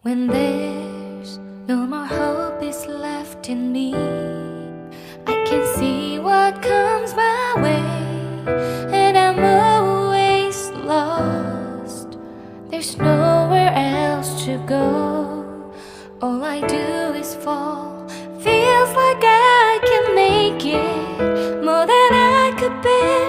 When there's no more hope is left in me, I can see what comes my way, and I'm always lost. There's nowhere else to go. All I do is fall. Feels like I can make it more than I could bear.